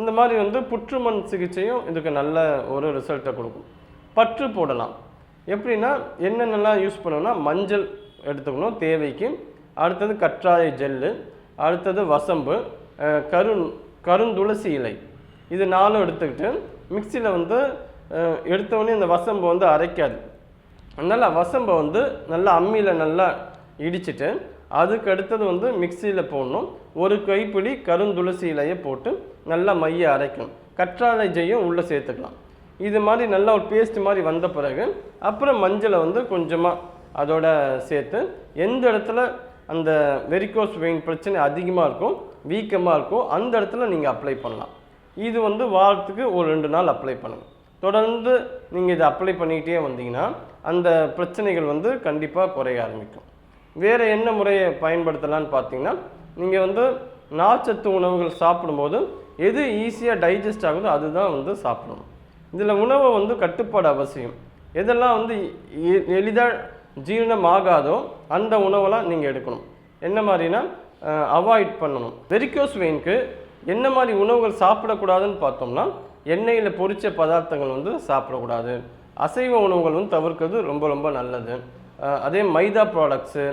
இந்த மாதிரி வந்து புற்றுமண் சிகிச்சையும் இதுக்கு நல்ல ஒரு ரிசல்ட்டை கொடுக்கும். பற்று போடலாம். எப்படின்னா என்னென்னலாம் யூஸ் பண்ணணும்னா மஞ்சள் எடுத்துக்கணும் தேவைக்கு, அடுத்தது கற்றாழை ஜெல்லு, அடுத்தது வசம்பு, கருந்துளசி இலை, இது 4 எடுத்துக்கிட்டு மிக்சியில் வந்து எடுத்தோடனே இந்த வசம்பு வந்து அரைக்காது. அதனால் வசம்பை வந்து நல்லா அம்மியில் நல்லா இடிச்சிட்டு அதுக்கு அடுத்தது வந்து மிக்சியில் போடணும். ஒரு கைப்பிடி கருந்துளசி இலையை போட்டு நல்லா மைய அரைக்கணும். கற்றாழை ஜெய்யும் உள்ளே சேர்த்துக்கலாம். இது மாதிரி நல்லா ஒரு பேஸ்ட் மாதிரி வந்த பிறகு அப்புறம் மஞ்சளை வந்து கொஞ்சமாக அதோட சேர்த்து எந்த இடத்துல அந்த வெரிகோஸ் வெயின் பிரச்சனை அதிகமாக இருக்கும், வீக்கமாக இருக்கும், அந்த இடத்துல நீங்கள் அப்ளை பண்ணலாம். இது வந்து வாரத்துக்கு ஒரு 2 நாள் அப்ளை பண்ணுங்கள். தொடர்ந்து நீங்கள் இதை அப்ளை பண்ணிக்கிட்டே வந்தீங்கன்னா அந்த பிரச்சனைகள் வந்து கண்டிப்பாக குறைய ஆரம்பிக்கும். வேறு என்ன முறையை பயன்படுத்தலான்னு பார்த்தீங்கன்னா, நீங்கள் வந்து நார்ச்சத்து உணவுகள் சாப்பிடும்போது எது ஈஸியாக டைஜஸ்ட் ஆகுதோ அதுதான் வந்து சாப்பிடணும். இதில் உணவை வந்து கட்டுப்பாடு அவசியம். எதெல்லாம் வந்து எளிதாக ஜீரணம் ஆகாதோ அந்த உணவெல்லாம் நீங்கள் எடுக்கணும். என்ன மாதிரினா அவாய்ட் பண்ணணும். வெரிகோஸ் வெயினுக்கு என்ன மாதிரி உணவுகள் சாப்பிடக்கூடாதுன்னு பார்த்தோம்னா, எண்ணெயில் பொரித்த பதார்த்தங்கள் வந்து சாப்பிடக்கூடாது. அசைவ உணவுகள் வந்து தவிர்க்கிறது ரொம்ப ரொம்ப நல்லது. அதே மைதா ப்ராடக்ட்ஸு,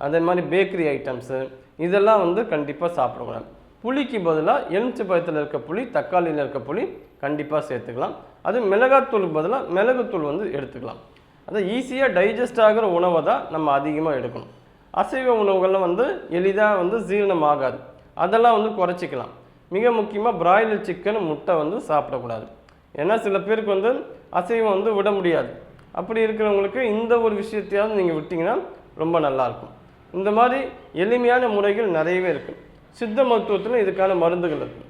அதே மாதிரி பேக்கரி ஐட்டம்ஸு, இதெல்லாம் வந்து கண்டிப்பாக சாப்பிடக்கூடாது. புளிக்கு பதிலாக எலுமிச்சைப்பழத்தில் இருக்க புளி, தக்காளியில் இருக்க புளி கண்டிப்பாக சேர்த்துக்கலாம். அது மிளகாத்தூளுக்கு பதிலாக மிளகுத்தூள் வந்து எடுத்துக்கலாம். அது ஈஸியாக டைஜஸ்ட் ஆகிற உணவை தான் நம்ம அதிகமாக எடுக்கணும். அசைவ உணவுகள்லாம் வந்து எளிதாக வந்து ஜீரணம் ஆகாது, அதெல்லாம் வந்து குறைச்சிக்கலாம். மிக முக்கியமாக பிராய்லர் சிக்கன், முட்டை வந்து சாப்பிடக்கூடாது. ஏன்னா சில பேருக்கு வந்து அசைவம் வந்து விட முடியாது. அப்படி இருக்கிறவங்களுக்கு இந்த ஒரு விஷயத்தையாவது நீங்கள் விட்டிங்கன்னா ரொம்ப நல்லாயிருக்கும். இந்த மாதிரி எளிமையான முறைகள் நிறையவே இருக்குது. சித்த மருத்துவத்தில் இதுக்கான மருந்துகள் இருக்குது.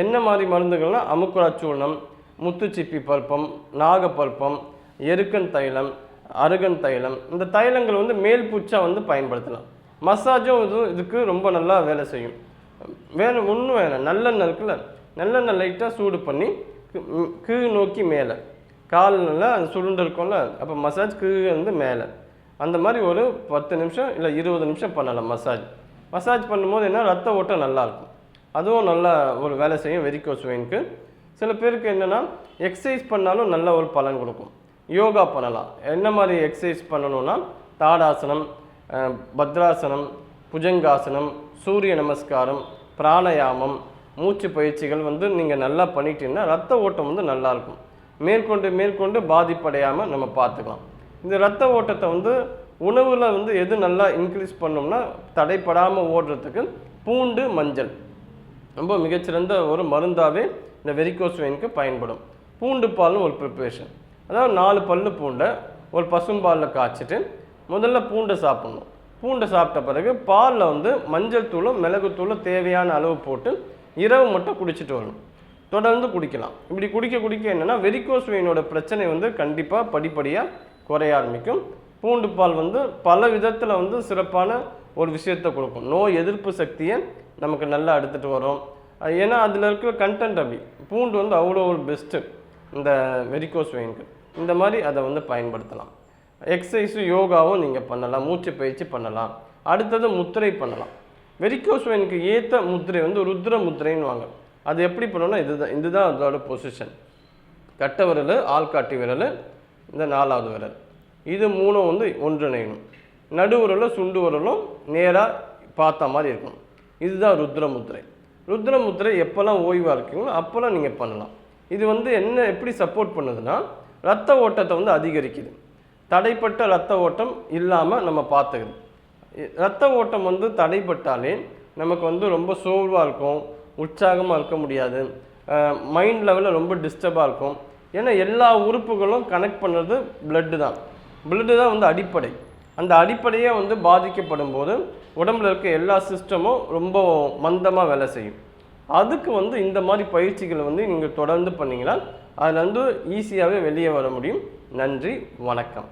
என்ன மாதிரி மருந்துகள்னால் அமுக்குராச்சூர்ணம், முத்துச்சிப்பி பல்பம், நாகப்பல்பம், எருக்கன் தைலம், அருகன் தைலம், இந்த தைலங்கள் வந்து மேல் பூச்சா வந்து பயன்படுத்தலாம். மசாஜும் இதுக்கு ரொம்ப நல்லா வேலை செய்யும். வேறு ஒன்றும் வேணாம், நல்லெண்ணெய் இருக்குல்ல, நல்லெண்ணெய் லைட்டாக சூடு பண்ணி கீழ் நோக்கி மேலே காலில் அது சுருண்டு இருக்கும்ல, அப்போ மசாஜ் கீழே வந்து மேலே, அந்த மாதிரி ஒரு 10 நிமிஷம் இல்லை 20 நிமிஷம் பண்ணலாம் மசாஜ். மசாஜ் பண்ணும்போது என்ன ரத்த ஓட்டம் நல்லாயிருக்கும். அதுவும் நல்லா ஒரு வேலை செய்யும் வெரிகோஸ் வெயினுக்கு. சில பேருக்கு என்னென்னா எக்ஸசைஸ் பண்ணாலும் நல்ல ஒரு பலன் கொடுக்கும். யோகா பண்ணலாம். என்ன மாதிரி எக்ஸசைஸ் பண்ணணும்னா தாடாசனம், பத்ராசனம், புஜங்காசனம், சூரிய நமஸ்காரம், பிராணயாமம், மூச்சு பயிற்சிகள் வந்து நீங்கள் நல்லா பண்ணிட்டீங்கன்னா ரத்த ஓட்டம் வந்து நல்லாயிருக்கும். மேற்கொண்டு பாதிப்படையாமல் நம்ம பார்த்துக்கலாம். இந்த ரத்த ஓட்டத்தை வந்து உணவில் வந்து எது நல்லா இன்க்ரீஸ் பண்ணோம்னா தடைப்படாமல் ஓடுறதுக்கு பூண்டு, மஞ்சள் ரொம்ப மிகச்சிறந்த ஒரு மருந்தாகவே இந்த வெரிகோஸ் வெயினுக்கு பயன்படும். பூண்டு பால்னு ஒரு ப்ரிப்ரேஷன், அதாவது 4 பல்லு பூண்டை ஒரு பசும்பாலில் காய்ச்சிட்டு முதல்ல பூண்டை சாப்பிட்ணும். பூண்டை சாப்பிட்ட பிறகு பாலில் வந்து மஞ்சள் தூளும் மிளகுத்தூளும் தேவையான அளவு போட்டு இரவு மட்டும் குடிச்சிட்டு வரணும். தொடர்ந்து குடிக்கலாம். இப்படி குடிக்க என்னென்னா வெரிகோஸ் வெயினோட பிரச்சனை வந்து கண்டிப்பாக படிப்படியாக குறைய ஆரம்பிக்கும். பூண்டு பால் வந்து பல விதத்தில் வந்து சிறப்பான ஒரு விஷயத்தை கொடுக்கும். நோய் எதிர்ப்பு சக்தியை நமக்கு நல்லா எடுத்துகிட்டு வரும். ஏன்னா அதில் இருக்கிற கண்டென்ட் அப்படி பூண்டு வந்து அவ்வளோ ஒரு பெஸ்ட்டு இந்த வெரிகோஸ் வெயினுக்கு. இந்த மாதிரி அதை வந்து பயன்படுத்தலாம். எக்ஸசைஸும் யோகாவும் நீங்கள் பண்ணலாம், மூச்சு பயிற்சி பண்ணலாம். அடுத்தது முத்திரை பண்ணலாம். வெரிகோஸ் வெயினுக்கு ஏற்ற முத்திரை வந்து ருத்ர முத்திரைன்னு வாங்க. அது எப்படி பண்ணணும்னா இதுதான் அதோட பொசிஷன். கட்ட விரல், ஆள்காட்டி விரல், இந்த 4வது விரல், இது 3 வந்து ஒன்றிணையணும். நடுவுரலும் சுண்டு விரலும் நேராக பார்த்த மாதிரி இருக்கணும். இதுதான் ருத்ர முத்திரை. ருத்ர முத்திரை எப்போல்லாம் ஓய்வாக இருக்கீங்களோ அப்போல்லாம் நீங்கள் பண்ணலாம். இது வந்து எப்படி சப்போர்ட் பண்ணுதுன்னா ரத்த ஓட்டத்தை வந்து அதிகரிக்குது. தடைப்பட்ட ரத்த ஓட்டம் இல்லாமல் நம்ம பார்த்துக்குது. ரத்த ஓட்டம் வந்து தடைப்பட்டாலே நமக்கு வந்து ரொம்ப சோர்வாக இருக்கும், உற்சாகமாக இருக்க முடியாது, மைண்ட் லெவலில் ரொம்ப டிஸ்டர்பாக இருக்கும். ஏன்னா எல்லா உறுப்புகளும் கனெக்ட் பண்ணுறது பிளட்டு தான். பிளட்டு தான் வந்து அடிப்படை. அந்த அடிப்படையே வந்து பாதிக்கப்படும் போது உடம்புல இருக்க எல்லா சிஸ்டமும் ரொம்ப மந்தமாக வேலை செய்யும். அதுக்கு வந்து இந்த மாதிரி பயிற்சிகளை வந்து நீங்கள் தொடர்ந்து பண்ணிங்கன்னா அதில் வந்து ஈஸியாகவே வெளியே வர முடியும். நன்றி, வணக்கம்.